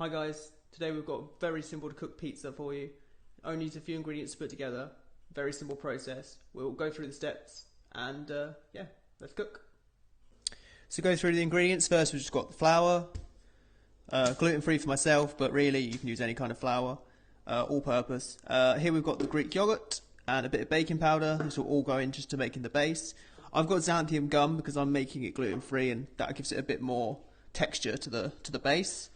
Hi guys, today we've got a very simple to cook pizza for you. Only needs a few ingredients to put together. Very simple process. We'll go through the steps and yeah, let's cook. So go through the ingredients. First we've just got the flour, gluten free for myself, but really you can use any kind of flour, all purpose. Here we've got the Greek yogurt and a bit of baking powder. This will all go in just to making the base. I've got xanthan gum because I'm making it gluten free and that gives it a bit more texture to the base.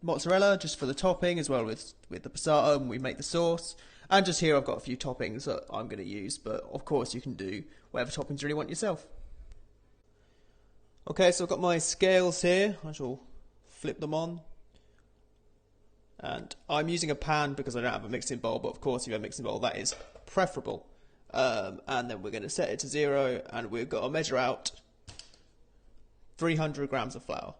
Mozzarella just for the topping, as well with the passata when we make the sauce. And just here I've got a few toppings that I'm going to use, but of course you can do whatever toppings you really want yourself. Okay, so I've got my scales here. I shall flip them on. And I'm using a pan because I don't have a mixing bowl, but of course if you have a mixing bowl that is preferable. And then we're going to set it to 0 and we've got to measure out 300 grams of flour.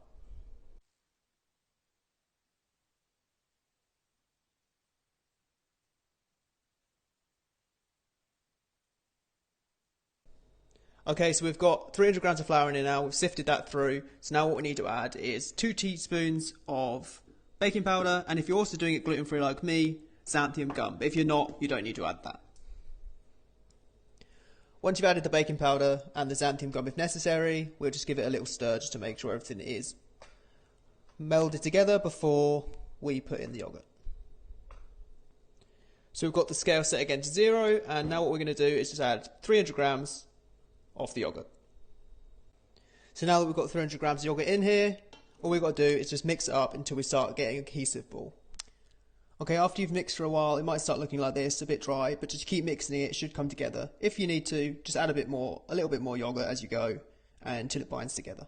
Okay, so we've got 300 grams of flour in here now, we've sifted that through, so now what we need to add is 2 teaspoons of baking powder, and if you're also doing it gluten free like me, xanthan gum, but if you're not, you don't need to add that. Once you've added the baking powder and the xanthan gum if necessary, we'll just give it a little stir just to make sure everything is melded together before we put in the yogurt. So we've got the scale set again to 0, and now what we're going to do is just add 300 grams of the yogurt. So now that we've got 300 grams of yogurt in here, all we've got to do is just mix it up until we start getting a cohesive ball. Okay, after you've mixed for a while, it might start looking like this, a bit dry, but just keep mixing it, it should come together. If you need to, just add a little bit more yogurt as you go, until it binds together.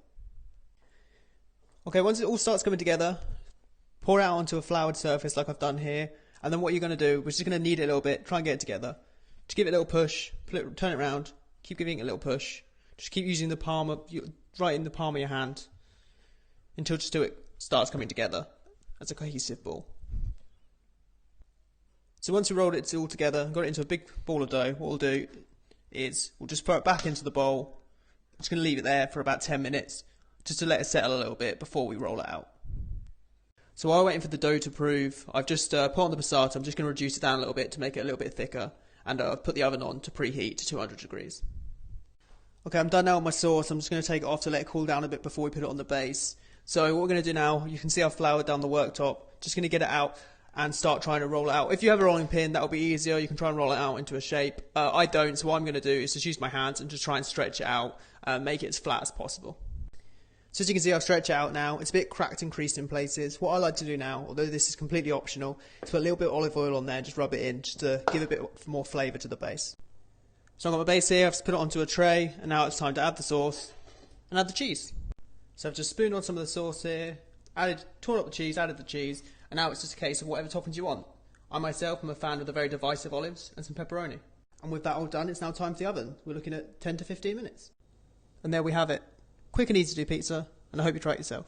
Okay, once it all starts coming together, pour it out onto a floured surface like I've done here, and then what you're going to do, we're just going to knead it a little bit, try and get it together. Just give it a little push, turn it around, keep giving it a little push, just keep using the palm, right in the palm of your hand, until it starts coming together as a cohesive ball. So once we rolled it all together, got it into a big ball of dough, what we'll do is we'll just throw it back into the bowl. I'm just going to leave it there for about 10 minutes, just to let it settle a little bit before we roll it out. So while we're waiting for the dough to prove, I've just put on the passata. I'm just going to reduce it down a little bit to make it a little bit thicker, and I've put the oven on to preheat to 200 degrees. Okay, I'm done now with my sauce. I'm just going to take it off to let it cool down a bit before we put it on the base. So what we're going to do now, you can see I've floured down the worktop. Just going to get it out and start trying to roll it out. If you have a rolling pin, that'll be easier. You can try and roll it out into a shape. I don't, so what I'm going to do is just use my hands and just try and stretch it out, make it as flat as possible. So as you can see, I've stretched it out now. It's a bit cracked and creased in places. What I like to do now, although this is completely optional, is put a little bit of olive oil on there and just rub it in, just to give a bit more flavour to the base. So I've got my base here, I've just put it onto a tray, and now it's time to add the sauce and add the cheese. So I've just spooned on some of the sauce here, torn up the cheese, added the cheese, and now it's just a case of whatever toppings you want. I myself am a fan of the very divisive olives and some pepperoni. And with that all done, it's now time for the oven. We're looking at 10 to 15 minutes. And there we have it. Quick and easy to do pizza, and I hope you try it yourself.